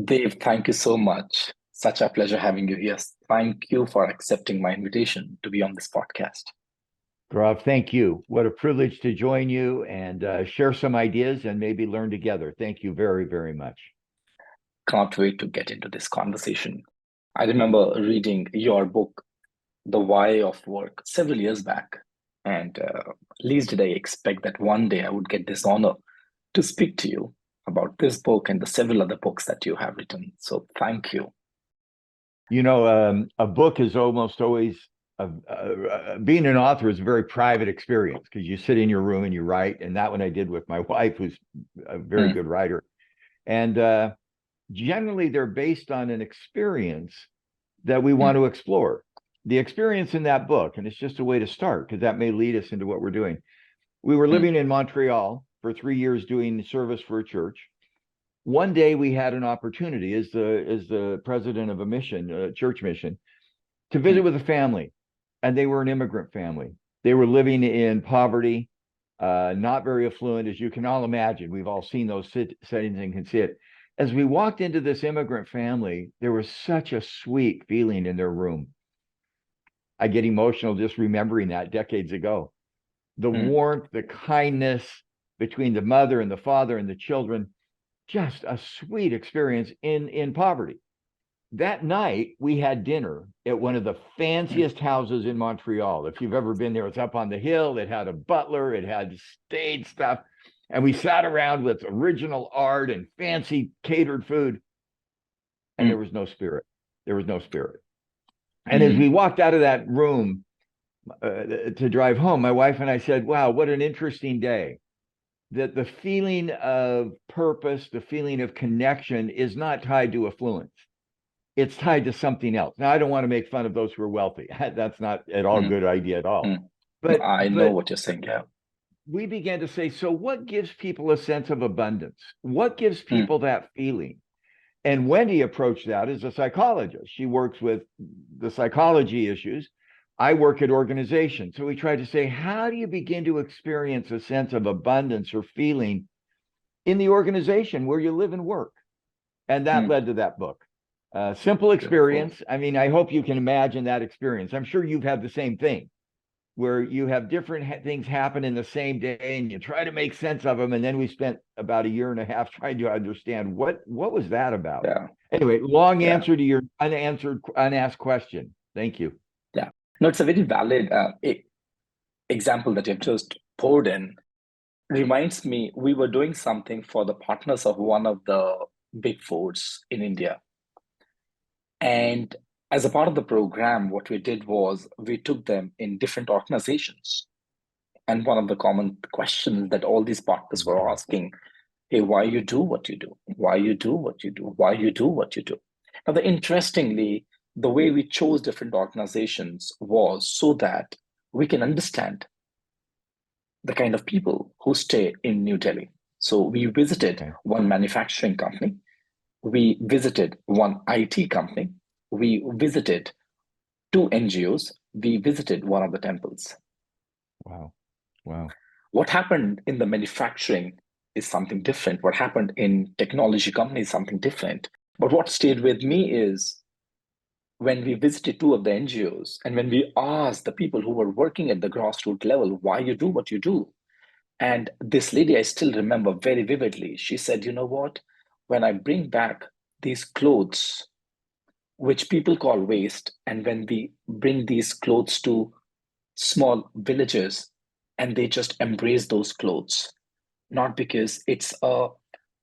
Dave, thank you so much. Such a pleasure having you here. Thank you for accepting my invitation to be on this podcast. Gaurav, thank you. What a privilege to join you and share some ideas and maybe learn together. Thank you very, very much. Can't wait to get into this conversation. I remember reading your book, The Why of Work, several years back. And least did I expect that one day I would get this honor to speak to you about this book and the several other books that you have written. So thank you. A book is almost always being an author is a very private experience because you sit in your room and you write. And that one I did with my wife, who's a very good writer. And generally, they're based on an experience that we want to explore. The experience in that book, and it's just a way to start because that may lead us into what we're doing. We were living in Montreal for 3 years doing service for a church. One day we had an opportunity as the president of a mission, a church mission, to visit with a family, and they were an immigrant family. They were living in poverty, not very affluent, as you can all imagine. We've all seen those settings and can see it. As we walked into this immigrant family, there was such a sweet feeling in their room. I get emotional just remembering that decades ago. The warmth, the kindness between the mother and the father and the children, just a sweet experience in poverty. That night, we had dinner at one of the fanciest houses in Montreal. If you've ever been there, it's up on the hill. It had a butler, it had stage stuff. And we sat around with original art and fancy catered food. And there was no spirit. There was no spirit. And as we walked out of that room to drive home, my wife and I said, wow, what an interesting day. That the feeling of purpose, the feeling of connection is not tied to affluence. It's tied to something else. Now, I don't want to make fun of those who are wealthy. That's not at all a good idea at all. But I know what you're saying. Yeah. We began to say, so what gives people a sense of abundance? What gives people that feeling? And Wendy approached that as a psychologist. She works with the psychology issues. I work at organizations. So we tried to say, how do you begin to experience a sense of abundance or feeling in the organization where you live and work? And that led to that book. Simple experience. I mean, I hope you can imagine that experience. I'm sure you've had the same thing where you have different things happen in the same day and you try to make sense of them. And then we spent about a year and a half trying to understand what was that about. Yeah. Anyway, long answer to your unasked question. Thank you. Yeah. No, it's a very valid example that you've just poured in. Reminds me, we were doing something for the partners of one of the big fours in India. And as a part of the program, what we did was we took them in different organizations. And one of the common questions that all these partners were asking, hey, why you do what you do? Why you do what you do? Why you do what you do? Now, interestingly, the way we chose different organizations was so that we can understand the kind of people who stay in New Delhi. So we visited one manufacturing company. We visited one IT company. We visited 2 NGOs. We visited one of the temples. Wow. Wow. What happened in the manufacturing is something different. What happened in technology companies is something different. But what stayed with me is when we visited 2 of the NGOs and when we asked the people who were working at the grassroots level, why you do what you do? And this lady, I still remember very vividly. She said, you know what? When I bring back these clothes, which people call waste, and when we bring these clothes to small villages and they just embrace those clothes, not because it's a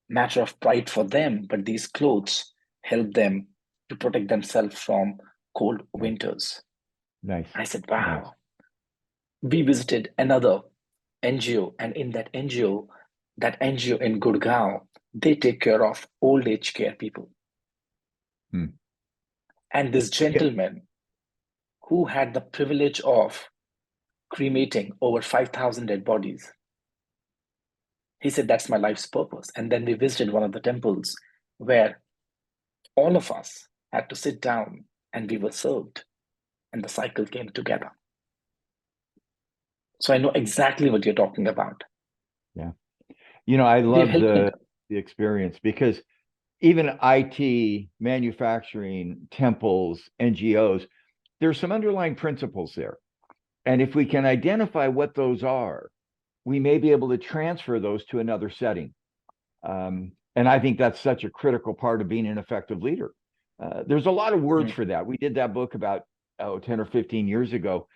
matter of pride for them, but these clothes help them to protect themselves from cold winters. Nice. I said, wow. Nice. We visited another NGO, and in that NGO in Gurgaon, they take care of old age care people. And this gentleman who had the privilege of cremating over 5,000 dead bodies, he said, that's my life's purpose. And then we visited one of the temples where all of us had to sit down and we were served, and the cycle came together. So I know exactly what you're talking about. Yeah. I love the experience because even IT, manufacturing, temples, NGOs, there's some underlying principles there. And if we can identify what those are, we may be able to transfer those to another setting. And I think that's such a critical part of being an effective leader. There's a lot of words for that. We did that book about 10 or 15 years ago.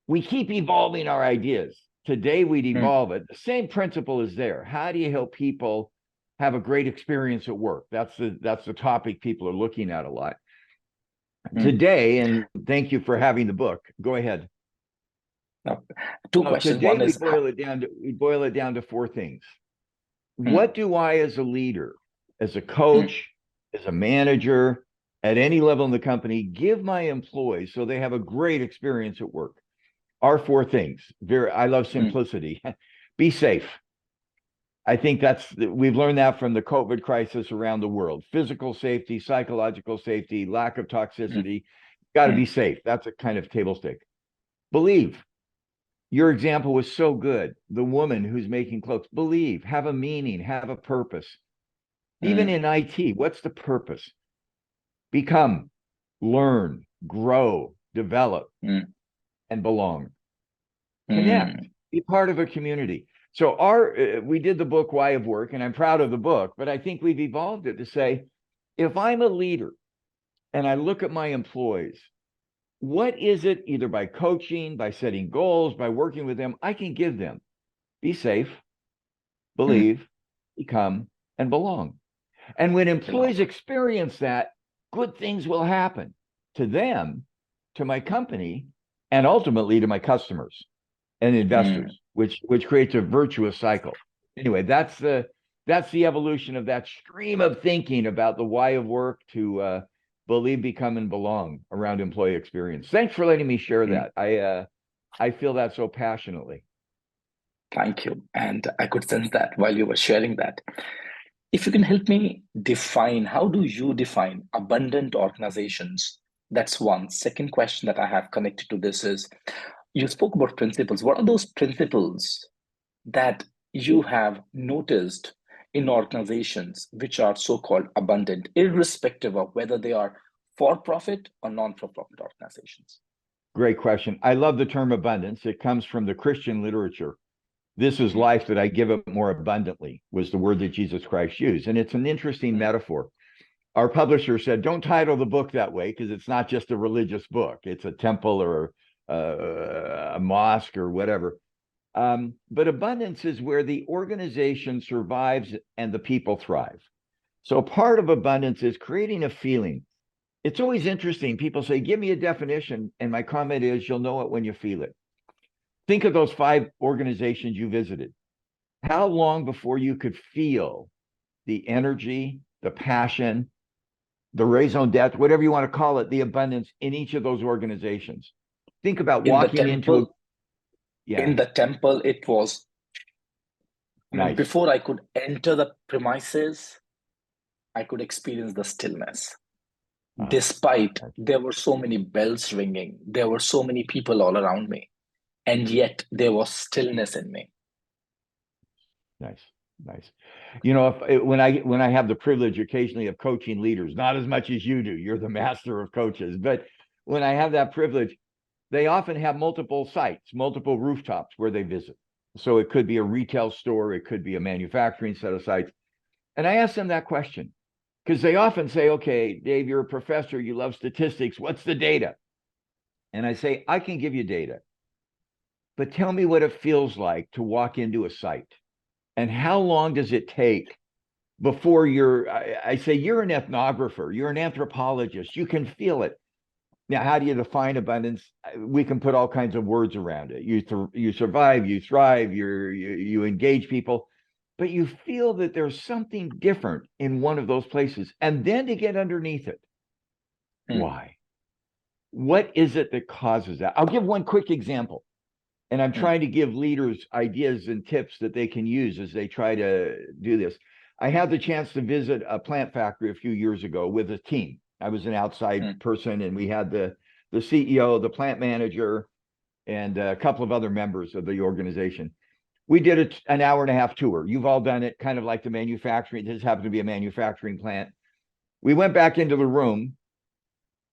We keep evolving our ideas. Today we'd evolve it. The same principle is there. How do you help people have a great experience at work? That's the topic people are looking at a lot today. And thank you for having the book. Go ahead. Now, two questions. Today One we is boil it down to four things. What do I, as a leader, as a coach, as a manager, at any level in the company, give my employees so they have a great experience at work? Our four things. I love simplicity. Be safe. I think we've learned that from the COVID crisis around the world. Physical safety, psychological safety, lack of toxicity. Got to be safe. That's a kind of table stake. Believe. Your example was so good. The woman who's making clothes. Believe. Have a meaning. Have a purpose. Even in IT, what's the purpose? Become, learn, grow, develop, and belong. Connect. Be part of a community. So we did the book Why of Work, and I'm proud of the book, but I think we've evolved it to say, if I'm a leader and I look at my employees, what is it, either by coaching, by setting goals, by working with them, I can give them? Be safe, believe, become, and belong. And when employees experience that, good things will happen to them, to my company, and ultimately to my customers and investors, which creates a virtuous cycle. Anyway, that's the evolution of that stream of thinking about the why of work to believe, become, and belong around employee experience. Thanks for letting me share that. I feel that so passionately. Thank you. And I could sense that while you were sharing that. If you can help me define, how do you define abundant organizations? That's one. Second question that I have connected to this is, you spoke about principles. What are those principles that you have noticed in organizations which are so-called abundant, irrespective of whether they are for-profit or non-for-profit organizations? Great question. I love the term abundance. It comes from the Christian literature. This is life that I give it more abundantly, was the word that Jesus Christ used. And it's an interesting metaphor. Our publisher said, don't title the book that way, because it's not just a religious book. It's a temple or a mosque or whatever. But abundance is where the organization survives and the people thrive. So part of abundance is creating a feeling. It's always interesting. People say, give me a definition. And my comment is, you'll know it when you feel it. Think of those 5 organizations you visited. How long before you could feel the energy, the passion, the raison d'etre, whatever you want to call it, the abundance in each of those organizations? Think about walking into in the temple, it was, nice. Before I could enter the premises, I could experience the stillness. Despite there were so many bells ringing, there were so many people all around me, and yet there was stillness in me. Nice. You know, when I have the privilege occasionally of coaching leaders, not as much as you do, you're the master of coaches, but when I have that privilege, they often have multiple sites, multiple rooftops where they visit. So it could be a retail store, it could be a manufacturing set of sites. And I ask them that question, because they often say, okay, Dave, you're a professor, you love statistics, what's the data? And I say, I can give you data, but tell me what it feels like to walk into a site. And how long does it take before I say, you're an ethnographer, you're an anthropologist, you can feel it. Now, how do you define abundance? We can put all kinds of words around it. You survive, you thrive, you engage people, but you feel that there's something different in one of those places. And then to get underneath it, why? What is it that causes that? I'll give one quick example. And I'm trying to give leaders ideas and tips that they can use as they try to do this. I had the chance to visit a plant factory a few years ago with a team. I was an outside person, and we had the CEO, the plant manager, and a couple of other members of the organization. We did an hour and a half tour. You've all done it, kind of like the manufacturing. This happened to be a manufacturing plant. We went back into the room,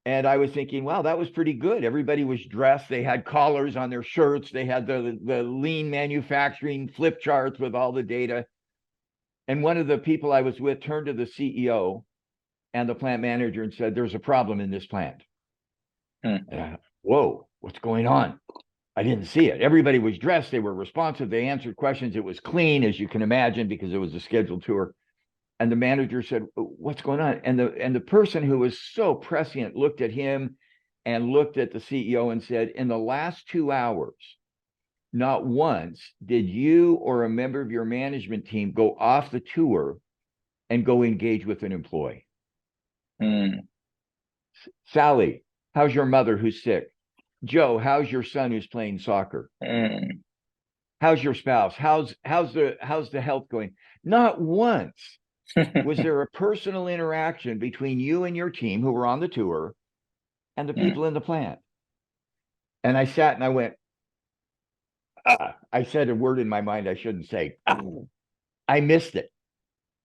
and I was thinking, wow, that was pretty good. Everybody was dressed. They had collars on their shirts. They had the lean manufacturing flip charts with all the data. And one of the people I was with turned to the CEO and the plant manager and said, there's a problem in this plant. And whoa, what's going on? I didn't see it. Everybody was dressed. They were responsive. They answered questions. It was clean, as you can imagine, because it was a scheduled tour. And the manager said, what's going on? And the person who was so prescient looked at him and looked at the CEO and said, in the last 2 hours, not once did you or a member of your management team go off the tour and go engage with an employee. Sally, how's your mother who's sick? Joe, how's your son who's playing soccer? How's your spouse? How's the health going? Not once was there a personal interaction between you and your team who were on the tour and the people in the plant. And I sat and I went, I said a word in my mind I shouldn't say. I missed it.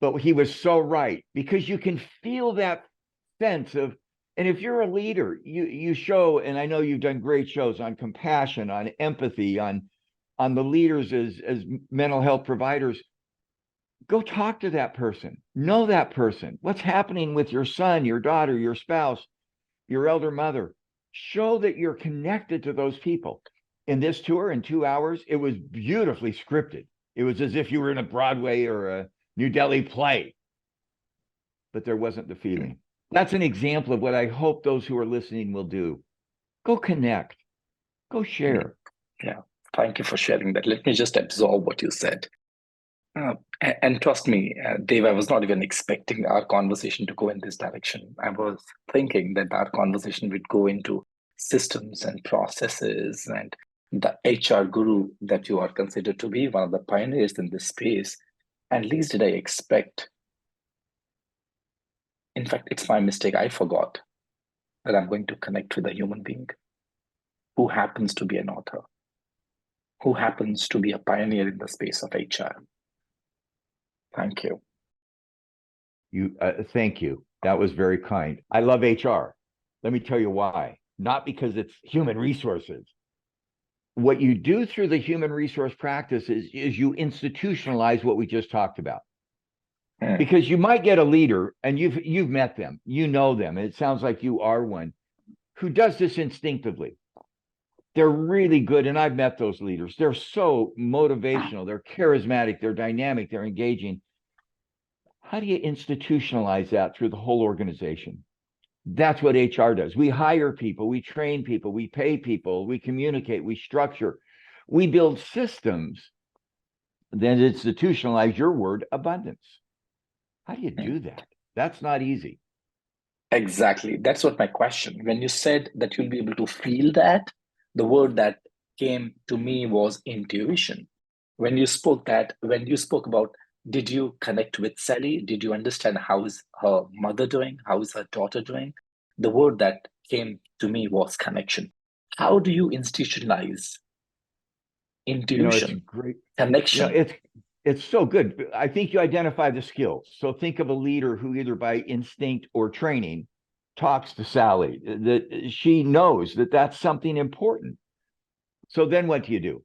But he was so right, because you can feel that sense of, and if you're a leader, you show, and I know you've done great shows on compassion, on empathy, on the leaders as mental health providers. Go talk to that person. Know that person. What's happening with your son, your daughter, your spouse, your elder mother? Show that you're connected to those people. In this tour, in 2 hours, it was beautifully scripted. It was as if you were in a Broadway or a New Delhi play, but there wasn't the feeling. That's an example of what I hope those who are listening will do. Go connect. Go share. Yeah. Thank you for sharing that. Let me just absorb what you said. And trust me, Dave, I was not even expecting our conversation to go in this direction. I was thinking that our conversation would go into systems and processes, and the HR guru that you are considered to be one of the pioneers in this space. And least did I expect. In fact, it's my mistake. I forgot that I'm going to connect with a human being who happens to be an author, who happens to be a pioneer in the space of HR. Thank you. Thank you. That was very kind. I love HR. Let me tell you why. Not because it's human resources. What you do through the human resource practice is you institutionalize what we just talked about. Because you might get a leader, and you've met them, you know them, and it sounds like you are one, who does this instinctively. They're really good, and I've met those leaders. They're so motivational, they're charismatic, they're dynamic, they're engaging. How do you institutionalize that through the whole organization? That's what HR does. We hire people, we train people, we pay people, we communicate, we structure, we build systems, then institutionalize your word, abundance. How do you do that? That's not easy. Exactly. That's what my question. When you said that you'll be able to feel that, the word that came to me was intuition. When you spoke about, did you connect with Sally? Did you understand how is her mother doing? How is her daughter doing? The word that came to me was connection. How do you institutionalize intuition, It's great. connection? It's so good. I think you identify the skills. So think of a leader who either by instinct or training talks to Sally, that she knows that that's something important. So then what do?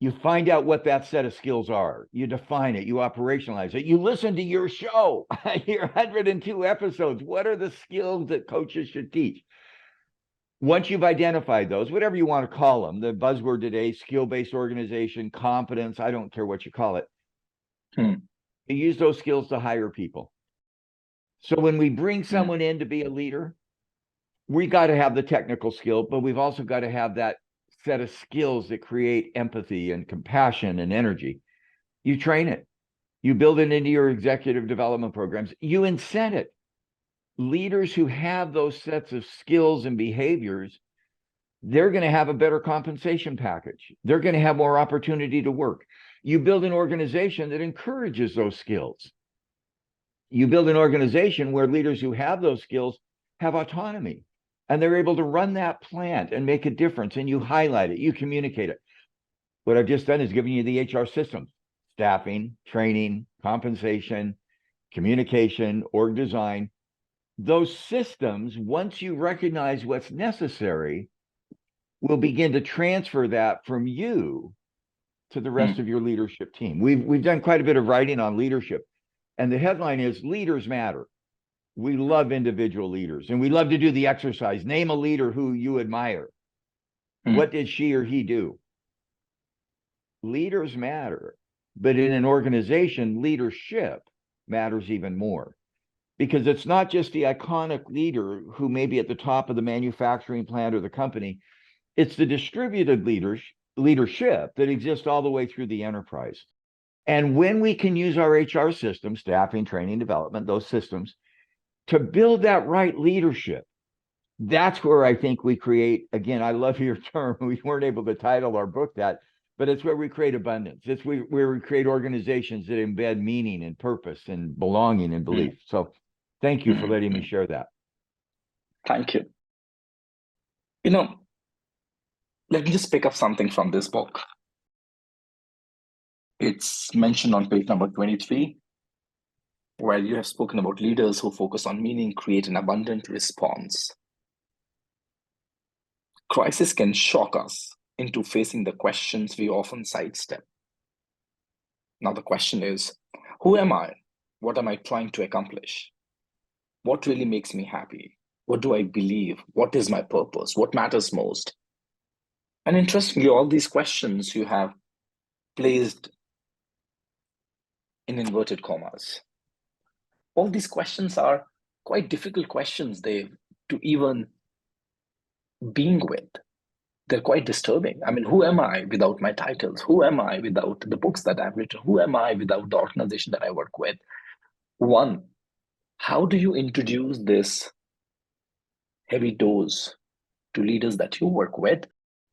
You find out what that set of skills are. You define it. You operationalize it. You listen to your show, your 102 episodes. What are the skills that coaches should teach? Once you've identified those, whatever you want to call them, the buzzword today, skill-based organization, competence, I don't care what you call it. You use those skills to hire people. So when we bring someone in to be a leader, we got to have the technical skill, but we've also got to have that set of skills that create empathy and compassion and energy. You train it. You build it into your executive development programs. You incent it. Leaders who have those sets of skills and behaviors, they're going to have a better compensation package. They're going to have more opportunity to work. You build an organization that encourages those skills. You build an organization where leaders who have those skills have autonomy, and they're able to run that plant and make a difference, and you highlight it, you communicate it. What I've just done is giving you the HR systems: staffing, training, compensation, communication, org design. those systems, once you recognize what's necessary, will begin to transfer that from you to the rest of your leadership team. We've done quite a bit of writing on leadership, and the headline is Leaders Matter. We love individual leaders, and we love to do the exercise. Name a leader who you admire. What did she or he do? Leaders matter, but in an organization, leadership matters even more, because it's not just the iconic leader who may be at the top of the manufacturing plant or the company. It's the distributed leadership that exists all the way through the enterprise. And when we can use our HR systems, staffing, training, development, those systems, to build that right leadership, that's where I think we create, again, I love your term, we weren't able to title our book that, but it's where we create abundance. It's where we create organizations that embed meaning and purpose and belonging and belief. So thank you for letting me share that. Thank you. You know, let me just pick up something from this book. It's mentioned on page number 23, where you have spoken about leaders who focus on meaning, create an abundant response. Crisis can shock us into facing the questions we often sidestep. Now, the question is, who am I? What am I trying to accomplish? What really makes me happy? What do I believe? What is my purpose? What matters most? And interestingly, all these questions you have placed in inverted commas. All these questions are quite difficult questions, Dave, to even being with. They're quite disturbing. I mean, who am I without my titles? Who am I without the books that I've written? Who am I without the organization that I work with? One, how do you introduce this heavy dose to leaders that you work with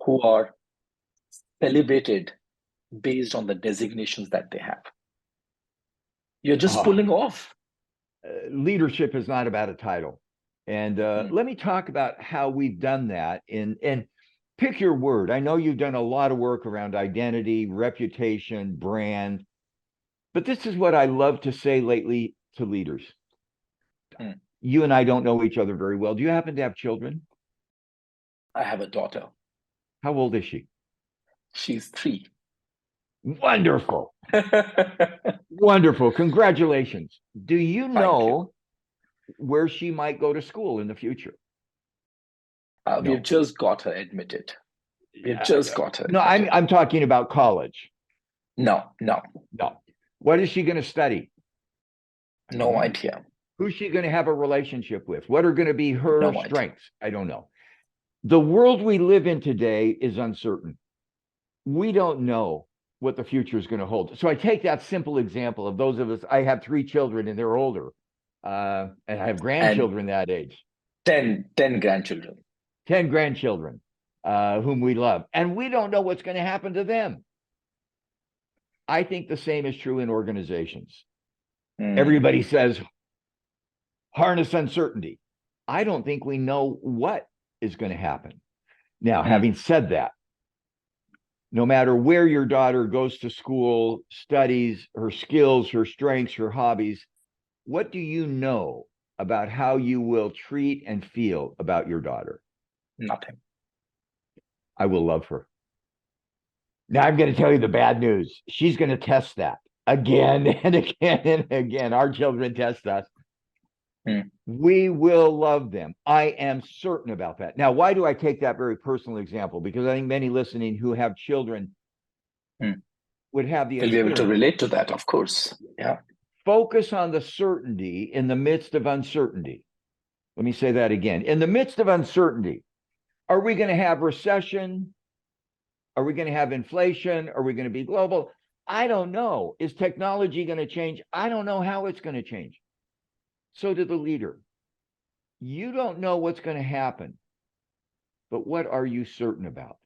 who are celebrated based on the designations that they have? You're just pulling off. Leadership is not about a title. And let me talk about how we've done that. And pick your word. I know you've done a lot of work around identity, reputation, brand. But this is what I love to say lately to leaders. You and I don't know each other very well. Do you happen to have children? I have a daughter. How old is she? She's 3. Wonderful. Wonderful. Congratulations. Do you know where she might go to school in the future? No. We've just got her admitted. We've just got her admitted. No, I'm talking about college. No. What is she going to study? No idea. Who's she going to have a relationship with? What are going to be her strengths? I don't know. The world we live in today is uncertain. We don't know what the future is going to hold. So I take that simple example of those of us, I have 3 children and they're older. And I have grandchildren that age. 10 grandchildren. 10 grandchildren whom we love. And we don't know what's going to happen to them. I think the same is true in organizations. Everybody says, harness uncertainty. I don't think we know what is going to happen. Now, having said that, no matter where your daughter goes to school, studies, her skills, her strengths, her hobbies, what do you know about how you will treat and feel about your daughter? Nothing. I will love her. Now I'm going to tell you the bad news. She's going to test that again and again and again. Our children test us. We will love them. I am certain about that. Now, why do I take that very personal example? Because I think many listening who have children would have the They'll be able to relate to that, of course. Yeah. Focus on the certainty in the midst of uncertainty. Let me say that again. In the midst of uncertainty, are we going to have recession? Are we going to have inflation? Are we going to be global? I don't know. Is technology going to change? I don't know how it's going to change. So to the leader, you don't know what's going to happen, but what are you certain about?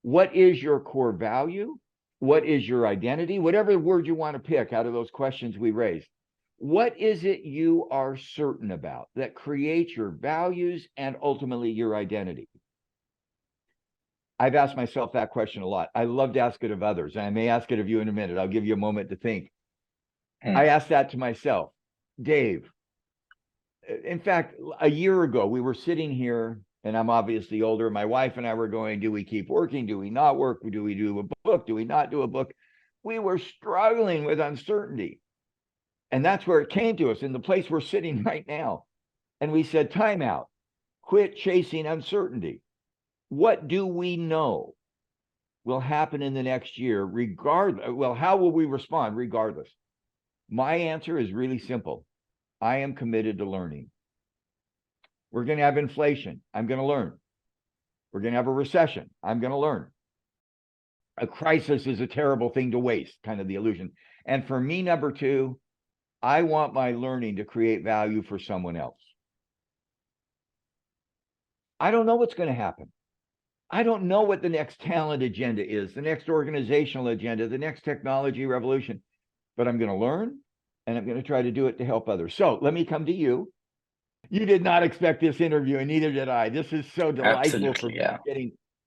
What is your core value? What is your identity? Whatever word you want to pick out of those questions we raised. What is it you are certain about that creates your values and ultimately your identity? I've asked myself that question a lot. I love to ask it of others. And I may ask it of you in a minute. I'll give you a moment to think. I asked that to myself. Dave, In fact, a year ago, we were sitting here, and I'm obviously older. My wife and I were going, do we keep working? Do we not work? Do we do a book? Do we not do a book? We were struggling with uncertainty. And that's where it came to us in the place we're sitting right now. And we said, time out, quit chasing uncertainty. What do we know will happen in the next year, regardless? Well, how will we respond regardless? My answer is really simple. I am committed to learning. We're going to have inflation. I'm going to learn. We're going to have a recession. I'm going to learn. A crisis is a terrible thing to waste, kind of the illusion. And for me, number two, I want my learning to create value for someone else. I don't know what's going to happen. I don't know what the next talent agenda is, the next organizational agenda, the next technology revolution, but I'm going to learn and I'm going to try to do it to help others. So let me come to you. You did not expect this interview, and neither did I. This is so delightful for me. Yeah.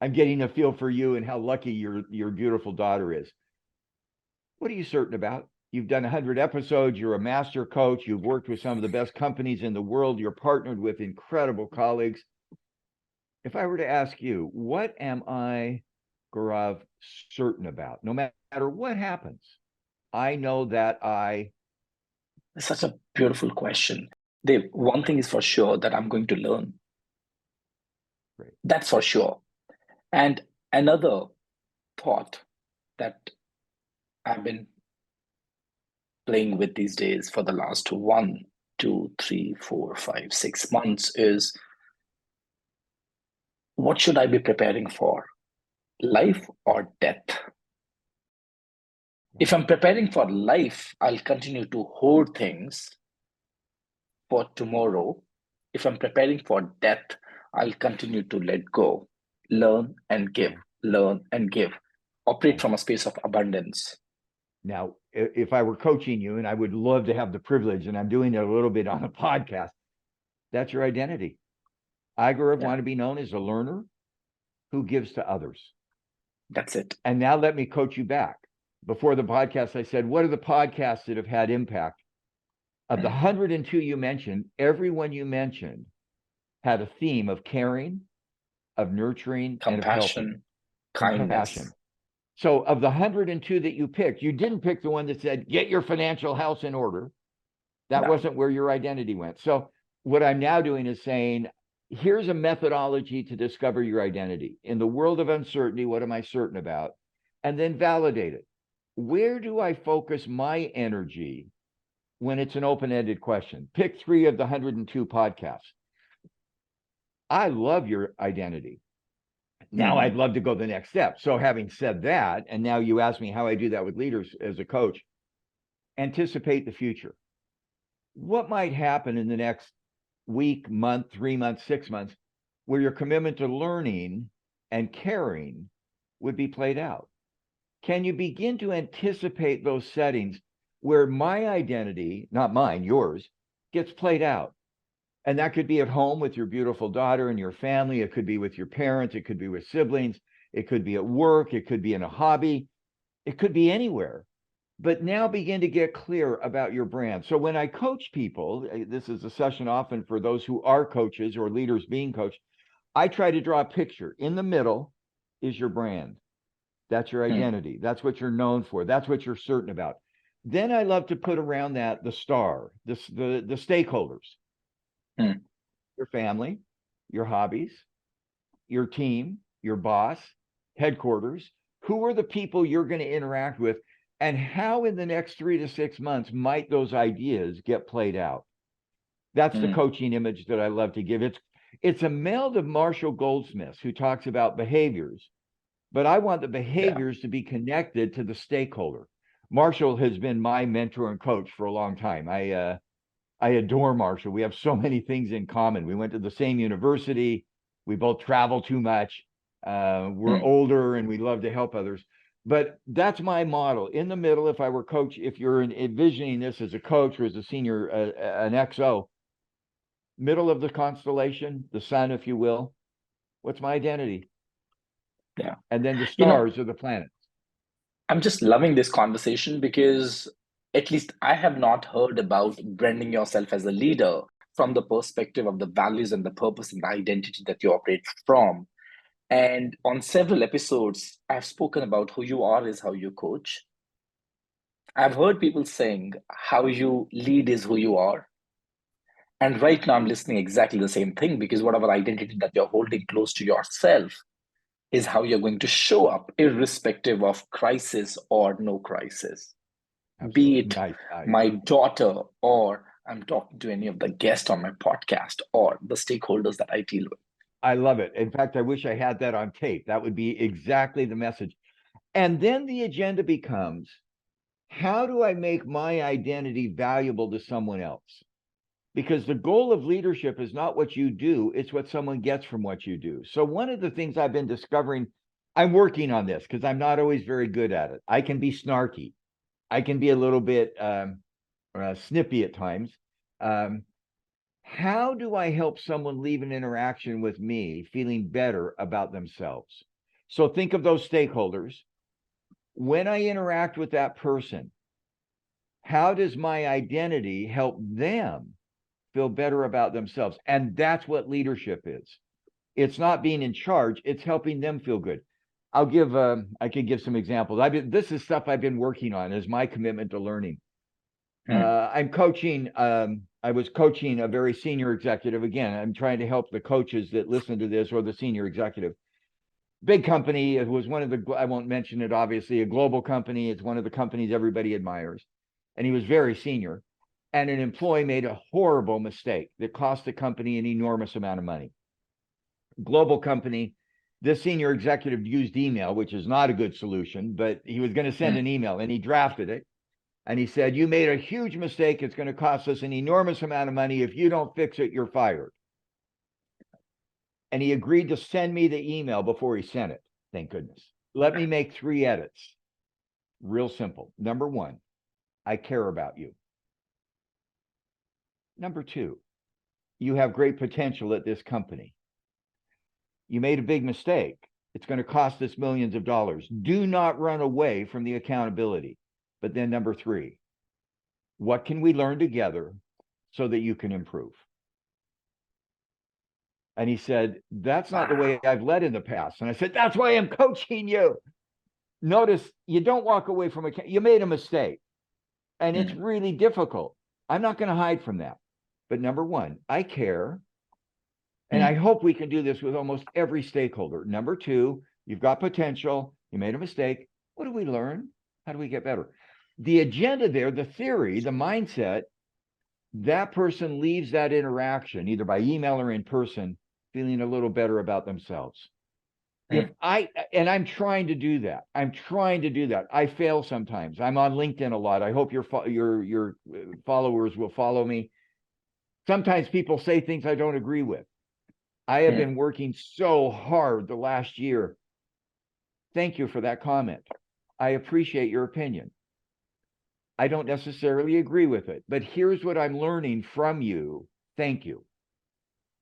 I'm getting a feel for you and how lucky your beautiful daughter is. What are you certain about? You've done 100 episodes. You're a master coach. You've worked with some of the best companies in the world. You're partnered with incredible colleagues. If I were to ask you, what am I, Gaurav, certain about? No matter what happens, I know that It's such a beautiful question. Dave, one thing is for sure that I'm going to learn. Great. That's for sure. And another thought that I've been playing with these days for the last 1, 2, 3, 4, 5, 6 months is, what should I be preparing for? Life or death? If I'm preparing for life, I'll continue to hoard things for tomorrow. If I'm preparing for death, I'll continue to let go, learn and give, learn and give, operate from a space of abundance. Now, if I were coaching you, and I would love to have the privilege, and I'm doing it a little bit on a podcast, that's your identity. I, Gaurav, want to be known as a learner who gives to others. That's it. And now let me coach you back. Before the podcast, I said, what are the podcasts that have had impact? Of the 102 you mentioned, everyone you mentioned had a theme of caring, of nurturing, compassion, and of helping. kindness. Compassion. So of the 102 that you picked, you didn't pick the one that said, get your financial house in order. That wasn't where your identity went. So what I'm now doing is saying, here's a methodology to discover your identity. In the world of uncertainty, what am I certain about? And then validate it. Where do I focus my energy when it's an open-ended question? Pick 3 of the 102 podcasts. I love your identity. Now I'd love to go the next step. So having said that, and now you ask me how I do that with leaders as a coach, anticipate the future. What might happen in the next week, month, 3 months, 6 months, where your commitment to learning and caring would be played out? Can you begin to anticipate those settings where my identity, not mine, yours, gets played out? And that could be at home with your beautiful daughter and your family. It could be with your parents. It could be with siblings. It could be at work. It could be in a hobby. It could be anywhere. But now begin to get clear about your brand. So when I coach people, this is a session often for those who are coaches or leaders being coached, I try to draw a picture. In the middle is your brand. That's your identity. That's what you're known for. That's what you're certain about. Then I love to put around that the star, the stakeholders, your family, your hobbies, your team, your boss, headquarters. Who are the people you're going to interact with, and how in the next 3 to 6 months might those ideas get played out? That's the coaching image that I love to give. It's a meld of Marshall Goldsmith, who talks about behaviors, but I want the behaviors to be connected to the stakeholder. Marshall has been my mentor and coach for a long time. I adore Marshall. We have so many things in common. We went to the same university. We both travel too much. We're older and we love to help others. But that's my model. In the middle, if I were coach, if you're envisioning this as a coach or as a senior, an XO, middle of the constellation, the sun, if you will, what's my identity? Yeah. And then the stars are the planets. I'm just loving this conversation because at least I have not heard about branding yourself as a leader. from the perspective of the values and the purpose and the identity that you operate from. And on several episodes, I've spoken about who you are is how you coach. I've heard people saying how you lead is who you are. And right now, I'm listening exactly the same thing, because whatever identity that you're holding close to yourself is how you're going to show up, irrespective of crisis or no crisis. Be Absolutely. it Nice. my daughter, or I'm talking to any of the guests on my podcast, or the stakeholders that I deal with. I love it. In fact, I wish I had that on tape. That would be exactly the message. And then the agenda becomes, how do I make my identity valuable to someone else? Because the goal of leadership is not what you do, it's what someone gets from what you do. So one of the things I've been discovering, I'm working on this because I'm not always very good at it. I can be snarky. I can be a little bit snippy at times. How do I help someone leave an interaction with me feeling better about themselves? So think of those stakeholders. When I interact with that person, how does my identity help them feel better about themselves? And that's what leadership is. It's not being in charge, it's helping them feel good. I could give some examples. This is stuff I've been working on as my commitment to learning. I'm coaching. I was coaching a very senior executive. Again, I'm trying to help the coaches that listen to this, or the senior executive. Big company. It was one of the, I won't mention it, obviously, a global company. It's one of the companies everybody admires. And he was very senior. And an employee made a horrible mistake that cost the company an enormous amount of money. Global company. This senior executive used email, which is not a good solution, but he was going to send an email, and he drafted it. And he said, you made a huge mistake. It's going to cost us an enormous amount of money. If you don't fix it, you're fired. And he agreed to send me the email before he sent it. Thank goodness. Let me make 3 edits. Real simple. Number 1, I care about you. Number 2, you have great potential at this company. You made a big mistake. It's going to cost us millions of dollars. Do not run away from the accountability. But then number 3, what can we learn together so that you can improve? And he said, that's not the way I've led in the past. And I said, that's why I'm coaching you. Notice you don't walk away from it. You made a mistake. And it's really difficult. I'm not going to hide from that. But number 1, I care. And I hope we can do this with almost every stakeholder. Number 2, you've got potential. You made a mistake. What do we learn? How do we get better? The agenda there, the theory, the mindset, that person leaves that interaction, either by email or in person, feeling a little better about themselves. I'm trying to do that. I fail sometimes. I'm on LinkedIn a lot. I hope your followers will follow me. Sometimes people say things I don't agree with. I have been working so hard the last year. Thank you for that comment. I appreciate your opinion. I don't necessarily agree with it, but here's what I'm learning from you. Thank you.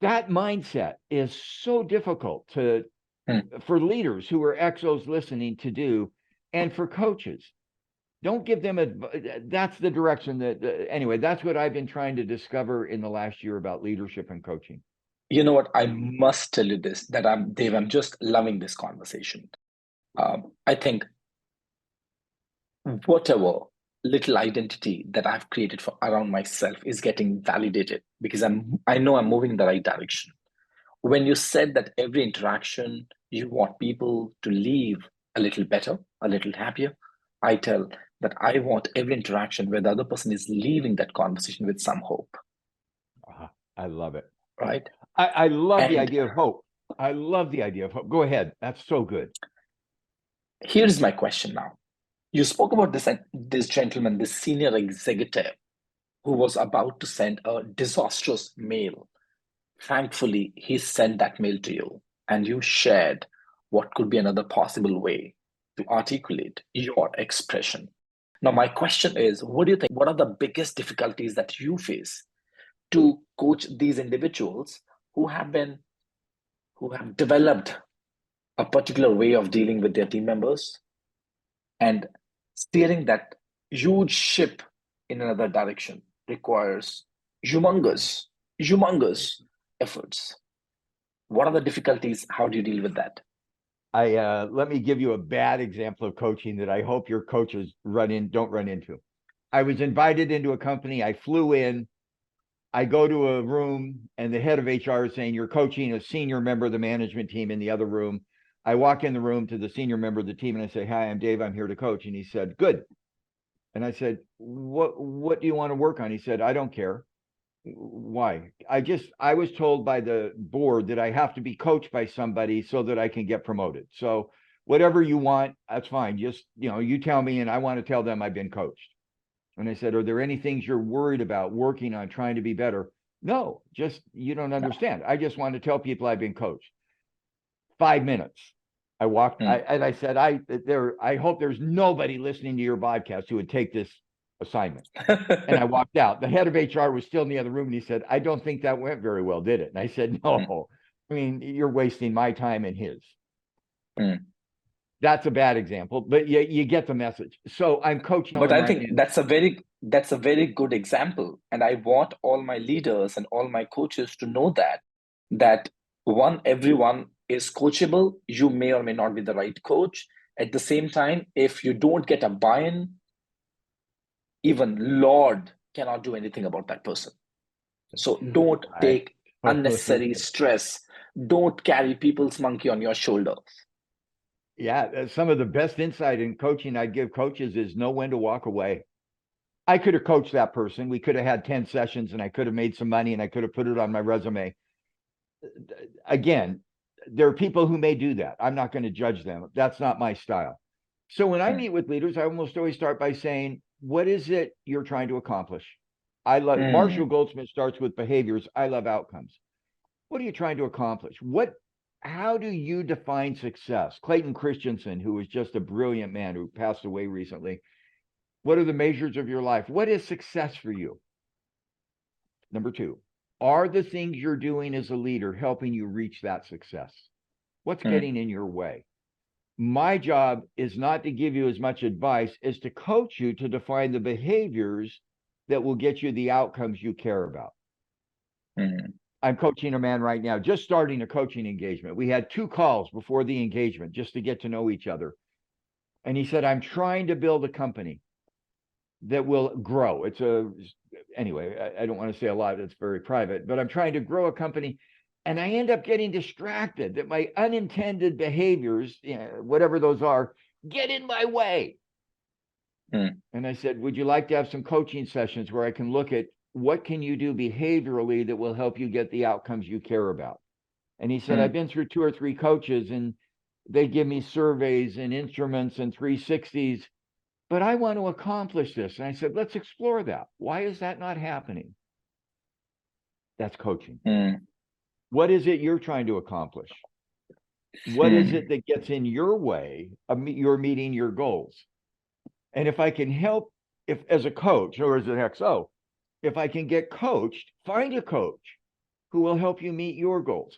That mindset is so difficult for leaders who are exos listening to do, and for coaches. Don't give them that's the direction anyway, that's what I've been trying to discover in the last year about leadership and coaching. You know what? I must tell you this, that Dave, I'm just loving this conversation. I think whatever little identity that I've created for around myself is getting validated, because I know I'm moving in the right direction. When you said that every interaction you want people to leave a little better, a little happier, I tell that I want every interaction where the other person is leaving that conversation with some hope. I love it. Right? I love the idea of hope. I love the idea of hope. Go ahead. That's so good. Here's my question now. You spoke about this gentleman, this senior executive, who was about to send a disastrous mail. Thankfully, he sent that mail to you, and you shared what could be another possible way to articulate your expression. Now, my question is, what do you think? What are the biggest difficulties that you face to coach these individuals who have developed a particular way of dealing with their team members and steering that huge ship in another direction requires humongous humongous efforts. What are the difficulties? How do you deal with that? Let me give you a bad example of coaching that I hope your coaches don't run into. I was invited into a company. I flew in. I go to a room and the head of HR is saying, you're coaching a senior member of the management team in the other room. I walk in the room to the senior member of the team and I say, hi, I'm Dave. I'm here to coach. And he said, good. And I said, what do you want to work on? He said, I don't care. Why? I was told by the board that I have to be coached by somebody so that I can get promoted. So whatever you want, that's fine. Just, you tell me and I want to tell them I've been coached. And I said, are there any things you're worried about working on, trying to be better? No, just, you don't understand. I just want to tell people I've been coached. 5 minutes. I walked, and I said, I hope there's nobody listening to your podcast who would take this assignment. And I walked out. The head of HR was still in the other room and he said, I don't think that went very well, did it? And I said, no, I mean, you're wasting my time and his. That's a bad example, but you get the message. So I'm coaching. But I think that's a very good example. And I want all my leaders and all my coaches to know that everyone is coachable. You may or may not be the right coach. At the same time, if you don't get a buy-in, even Lord cannot do anything about that person. So don't take unnecessary stress. Don't carry people's monkey on your shoulder. Yeah, some of the best insight in coaching I give coaches is know when to walk away. I could have coached that person. We could have had 10 sessions and I could have made some money and I could have put it on my resume. Again, there are people who may do that. I'm not going to judge them. That's not my style. So when I meet with leaders, I almost always start by saying, what is it you're trying to accomplish? I love Marshall Goldsmith starts with behaviors. I love outcomes. What are you trying to accomplish? How do you define success? Clayton Christensen, who was just a brilliant man who passed away recently. What are the measures of your life? What is success for you? Number 2, are the things you're doing as a leader helping you reach that success? What's getting in your way? My job is not to give you as much advice as to coach you to define the behaviors that will get you the outcomes you care about. I'm coaching a man right now, just starting a coaching engagement. We had 2 calls before the engagement just to get to know each other. And he said, I'm trying to build a company that will grow. Anyway, I don't want to say a lot. It's very private, but I'm trying to grow a company. And I end up getting distracted that my unintended behaviors, whatever those are, get in my way. And I said, would you like to have some coaching sessions where I can look at what can you do behaviorally that will help you get the outcomes you care about? And he said, I've been through 2 or 3 coaches and they give me surveys and instruments and 360s, but I want to accomplish this. And I said, let's explore that. Why is that not happening? That's coaching. What is it you're trying to accomplish? What is it that gets in your way of you're meeting your goals? And if I can help, if as a coach or as an XO, if I can get coached, find a coach who will help you meet your goals.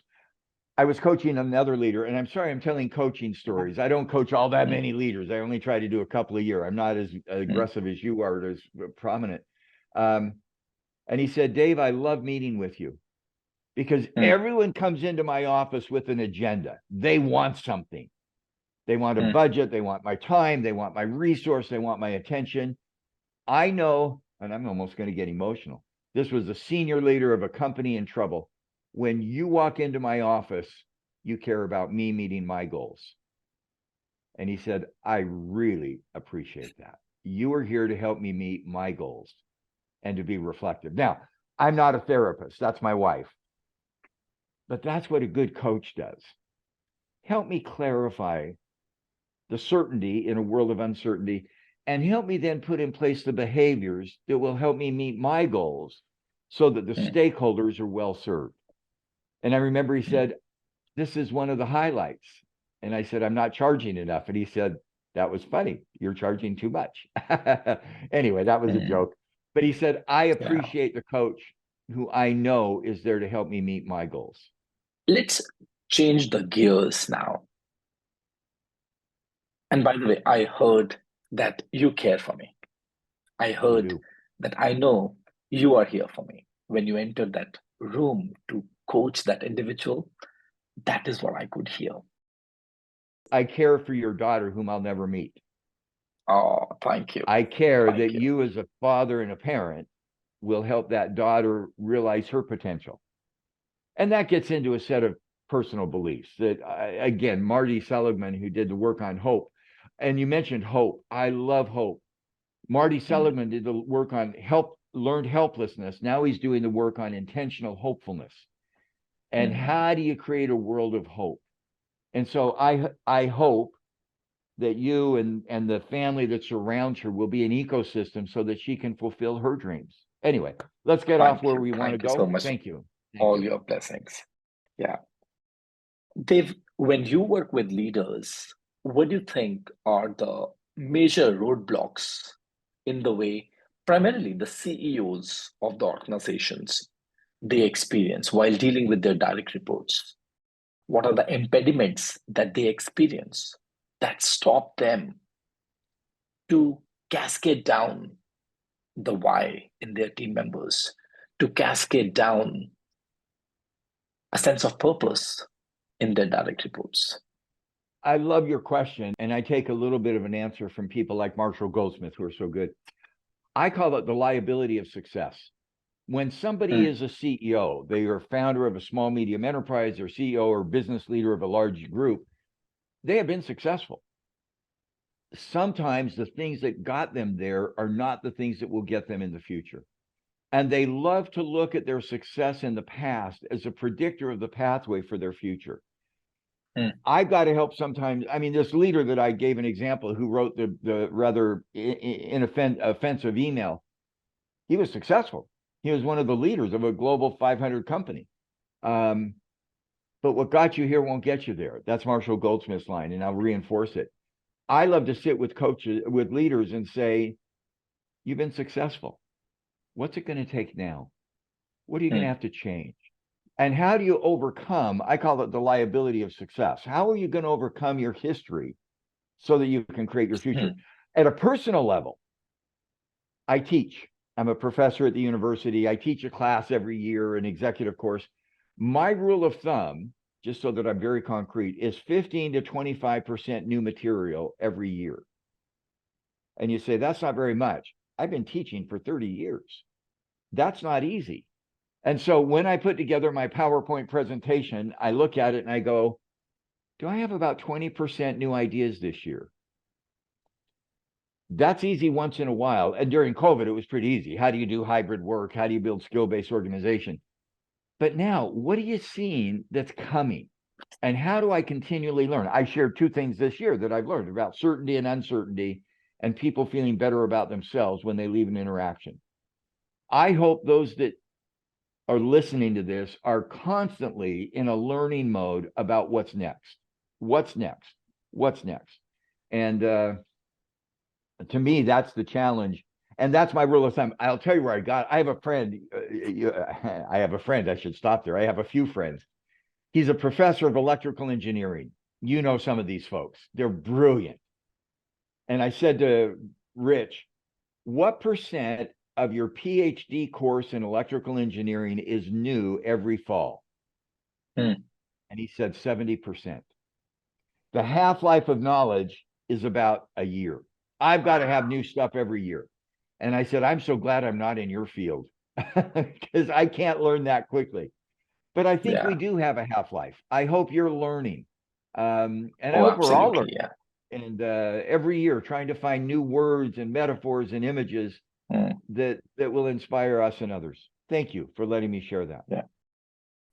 I was coaching another leader, and I'm sorry, I'm telling coaching stories. I don't coach all that many leaders. I only try to do a couple a year. I'm not as aggressive as you are, as prominent. And he said, Dave, I love meeting with you because everyone comes into my office with an agenda. They want something. They want a budget. They want my time. They want my resource. They want my attention. I know, and I'm almost going to get emotional. This was a senior leader of a company in trouble. When you walk into my office, you care about me meeting my goals. And he said, I really appreciate that. You are here to help me meet my goals and to be reflective. Now, I'm not a therapist. That's my wife. But that's what a good coach does. Help me clarify the certainty in a world of uncertainty, and help me then put in place the behaviors that will help me meet my goals so that the stakeholders are well served. And I remember he said, this is one of the highlights. And I said, I'm not charging enough. And he said, that was funny. You're charging too much. Anyway, that was a joke. But he said, I appreciate the coach who I know is there to help me meet my goals. Let's change the gears now. And by the way, I heard that you care for me. I heard that I know you are here for me when you entered that room to coach that individual, that is what I could hear. I care for your daughter, whom I'll never meet. Oh, thank you. I care Thank that you. you, as a father and a parent, will help that daughter realize her potential. And that gets into a set of personal beliefs that, again, Marty Seligman, who did the work on hope, and you mentioned hope. I love hope. Marty Seligman did the work on learned helplessness. Now he's doing the work on intentional hopefulness. And how do you create a world of hope? And so I hope that you and the family that surrounds her will be an ecosystem so that she can fulfill her dreams. Anyway, let's get off where we want to go. So much. Thank you. All your blessings. Yeah. Dave, when you work with leaders, what do you think are the major roadblocks in the way, primarily the CEOs of the organizations, they experience while dealing with their direct reports? What are the impediments that they experience that stop them to cascade down the why in their team members, to cascade down a sense of purpose in their direct reports? I love your question, and I take a little bit of an answer from people like Marshall Goldsmith, who are so good. I call it the liability of success. When somebody is a CEO, they are founder of a small medium enterprise, or CEO or business leader of a large group, they have been successful. Sometimes the things that got them there are not the things that will get them in the future. And they love to look at their success in the past as a predictor of the pathway for their future. I've got to help sometimes. I mean, this leader that I gave an example, who wrote the rather offensive email, he was successful. He was one of the leaders of a global 500 company. But what got you here won't get you there. That's Marshall Goldsmith's line, and I'll reinforce it. I love to sit with coaches, with leaders, and say, you've been successful. What's it going to take now? What are you going to have to change? And how do you overcome, I call it the liability of success. How are you going to overcome your history so that you can create your future? At a personal level, I teach. I'm a professor at the university. I teach a class every year, an executive course. My rule of thumb, just so that I'm very concrete, is 15 to 25% new material every year. And you say, that's not very much. I've been teaching for 30 years. That's not easy. And so when I put together my PowerPoint presentation, I look at it and I go, do I have about 20% new ideas this year? That's easy once in a while. And during COVID, it was pretty easy. How do you do hybrid work? How do you build skill-based organization? But now, what are you seeing that's coming? And how do I continually learn? I shared two things this year that I've learned about certainty and uncertainty, and people feeling better about themselves when they leave an interaction. I hope those that are listening to this are constantly in a learning mode about what's next. What's next? What's next? And to me, that's the challenge. And that's my rule of thumb. I'll tell you where I have a friend. I should stop there. I have a few friends. He's a professor of electrical engineering. You know some of these folks. They're brilliant. And I said to Rich, what percent of your PhD course in electrical engineering is new every fall? And he said 70%. The half-life of knowledge is about a year. I've got to have new stuff every year. And I said, I'm so glad I'm not in your field, because I can't learn that quickly. But I think we do have a half-life. I hope you're learning. And I hope we're all learning. And every year trying to find new words and metaphors and images that will inspire us and others. Thank you for letting me share that.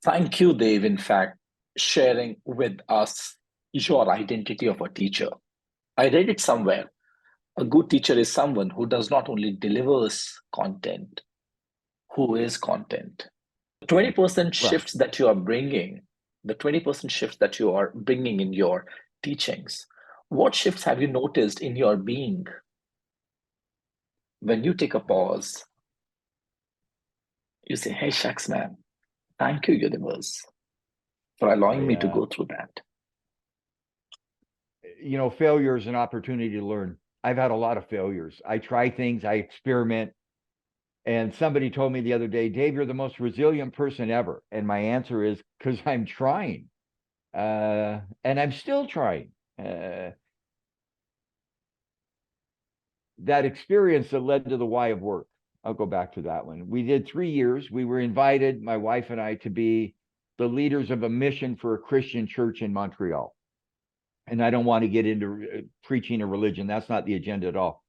Thank you, Dave, in fact, sharing with us your identity of a teacher. I read it somewhere. A good teacher is someone who does not only delivers content, who is content. The 20% shifts that you are bringing, the 20% shifts that you are bringing in your teachings, what shifts have you noticed in your being? When you take a pause, you say, hey, shucks, man, thank you, universe, for allowing me to go through that. You know, failure is an opportunity to learn. I've had a lot of failures. I try things, I experiment. And somebody told me the other day, Dave, you're the most resilient person ever. And my answer is because I'm trying. And I'm still trying. That experience that led to the why of work. I'll go back to that one. We did 3 years. We were invited, my wife and I, to be the leaders of a mission for a Christian church in Montreal. And I don't want to get into preaching a religion. That's not the agenda at all.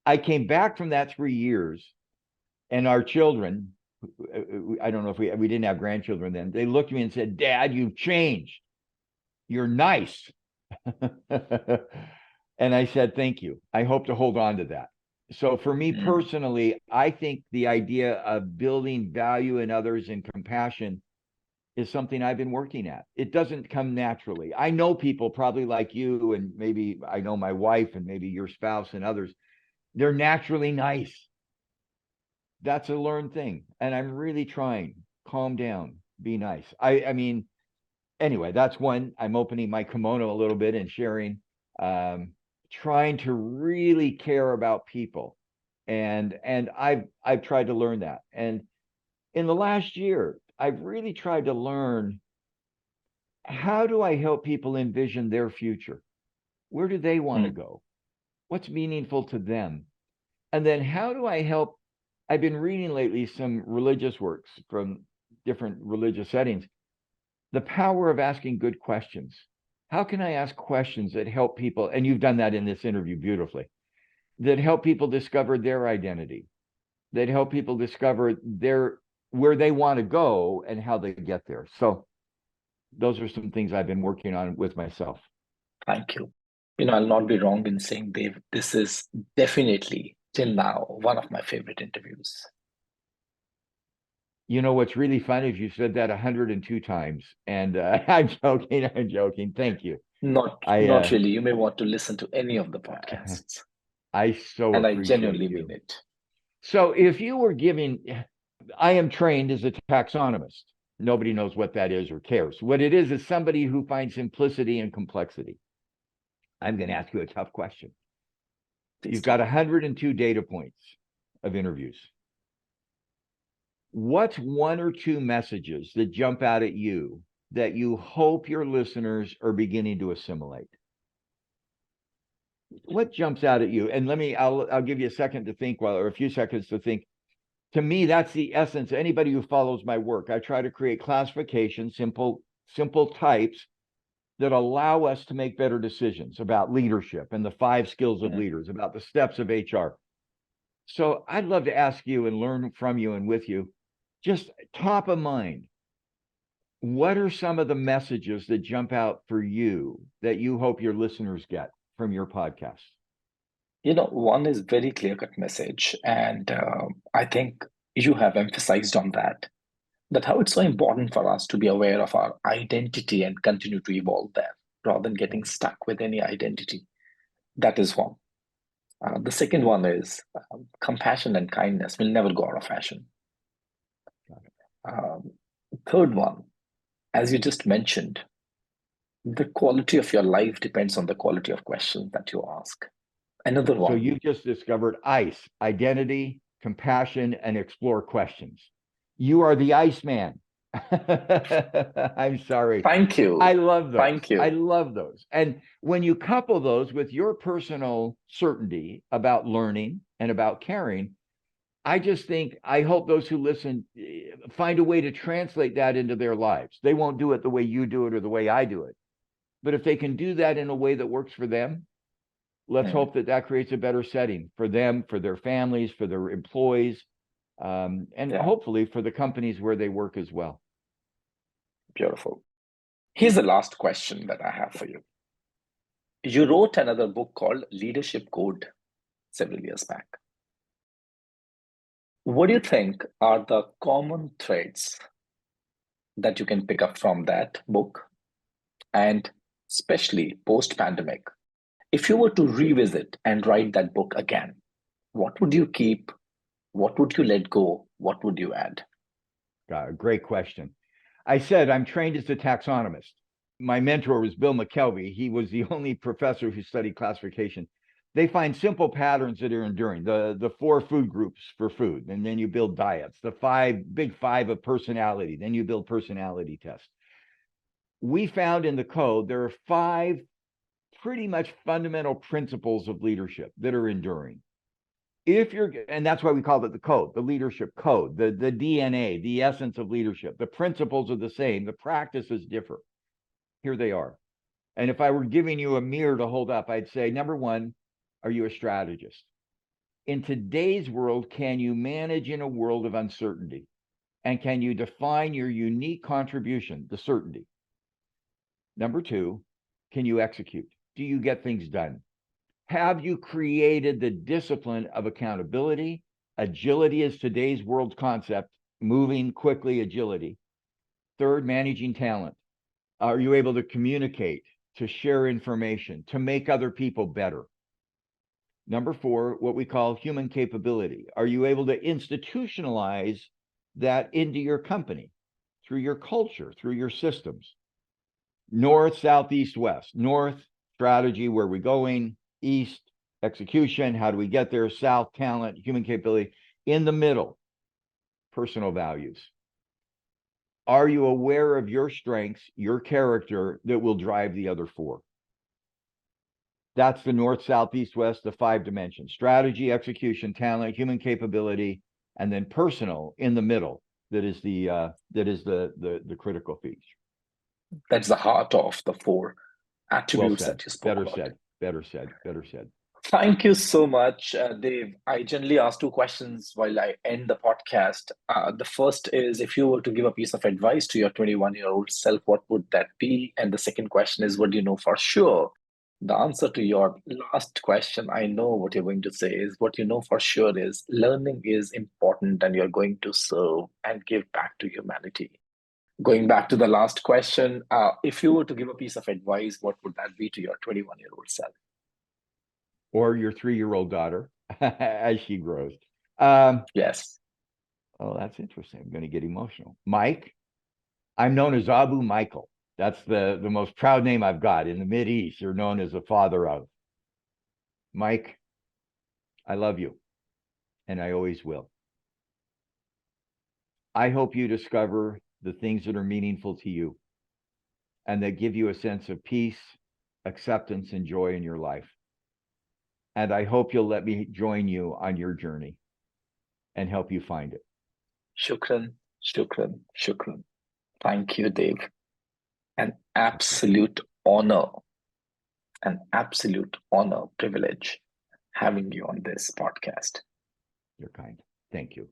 I came back from that 3 years, and our children, I don't know if we didn't have grandchildren then, they looked at me and said, Dad, you've changed. You're nice. And I said, thank you. I hope to hold on to that. So for me personally, I think the idea of building value in others and compassion is something I've been working at. It doesn't come naturally. I know people probably like you, and maybe I know my wife and maybe your spouse and others. They're naturally nice. That's a learned thing. And I'm really trying. Calm down. Be nice. I mean, anyway, that's one. I'm opening my kimono a little bit and sharing, trying to really care about people. And I've tried to learn that. And in the last year, I've really tried to learn, how do I help people envision their future? Where do they want to go? What's meaningful to them? And then how do I help? I've been reading lately some religious works from different religious settings. The power of asking good questions. How can I ask questions that help people? And you've done that in this interview beautifully, that help people discover their identity, that help people discover where they want to go and how they get there. So those are some things I've been working on with myself. Thank you. I'll not be wrong in saying, Dave, this is definitely, till now, one of my favorite interviews. What's really fun is you said that 102 times, and I'm joking. Thank you. Not really. You may want to listen to any of the podcasts. I and I appreciate genuinely you. mean it. So if you were I am trained as a taxonomist. Nobody knows what that is or cares. What it is somebody who finds simplicity in complexity. I'm going to ask you a tough question. You've got 102 data points of interviews. What's one or two messages that jump out at you that you hope your listeners are beginning to assimilate? What jumps out at you? And I'll give you a second to think, or a few seconds to think. To me, that's the essence. Anybody who follows my work, I try to create classifications, simple types that allow us to make better decisions about leadership and the 5 skills of leaders, about the steps of HR. So I'd love to ask you and learn from you and with you, just top of mind, what are some of the messages that jump out for you that you hope your listeners get from your podcast? One is very clear-cut message, and I think you have emphasized on that how it's so important for us to be aware of our identity and continue to evolve there rather than getting stuck with any identity. That is one. The second one is compassion and kindness will never go out of fashion. Third one, as you just mentioned, the quality of your life depends on the quality of questions that you ask. Another one. So you've just discovered ICE, identity, compassion, and explore questions. You are the Iceman. I'm sorry. Thank you. I love those. Thank you. I love those. And when you couple those with your personal certainty about learning and about caring, I just think, I hope those who listen find a way to translate that into their lives. They won't do it the way you do it or the way I do it. But if they can do that in a way that works for them, let's hope that creates a better setting for them, for their families, for their employees, and hopefully for the companies where they work as well. Beautiful. Here's the last question that I have for you. You wrote another book called Leadership Code several years back. What do you think are the common threads that you can pick up from that book? And especially post-pandemic, if you were to revisit and write that book again, what would you keep? What would you let go? What would you add? Great question. I said I'm trained as a taxonomist. My mentor was Bill McKelvey. He was the only professor who studied classification. They find simple patterns that are enduring, the 4 food groups for food, and then you build diets, the big five of personality, then you build personality tests. We found in the code there are 5 pretty much fundamental principles of leadership that are enduring. And that's why we call it the code, the leadership code, the DNA, the essence of leadership. The principles are the same, the practices differ. Here they are. And if I were giving you a mirror to hold up, I'd say, number 1, are you a strategist? In today's world, can you manage in a world of uncertainty? And can you define your unique contribution, the certainty? Number 2, can you execute? Do you get things done? Have you created the discipline of accountability? Agility is today's world concept, moving quickly, agility. 3rd, managing talent. Are you able to communicate, to share information, to make other people better? Number 4, what we call human capability. Are you able to institutionalize that into your company, through your culture, through your systems? North, south, east, west. North, strategy, where are we going? East, execution, how do we get there? South, talent, human capability. In the middle, personal values. Are you aware of your strengths, your character that will drive the other 4? That's the north, south, east, west, the 5 dimensions: strategy, execution, talent, human capability, and then personal in the middle. That is the critical feature. That's the heart of the 4 attributes that you spoke about. Better said. Thank you so much, Dave. I generally ask 2 questions while I end the podcast. The first is, if you were to give a piece of advice to your 21-year-old self, what would that be? And the second question is, what do you know for sure? The answer to your last question, I know what you're going to say, is what you know for sure is learning is important and you're going to serve and give back to humanity. Going back to the last question, if you were to give a piece of advice, what would that be to your 21-year-old self? Or your 3-year-old daughter as she grows. Yes. Oh, that's interesting. I'm going to get emotional. Mike, I'm known as Abu Michael. That's the most proud name I've got. In the Mideast, you're known as the father of. Mike, I love you, and I always will. I hope you discover the things that are meaningful to you and that give you a sense of peace, acceptance, and joy in your life. And I hope you'll let me join you on your journey and help you find it. Shukran, shukran, shukran. Thank you, Dave. An absolute honor, privilege having you on this podcast. You're kind. Thank you.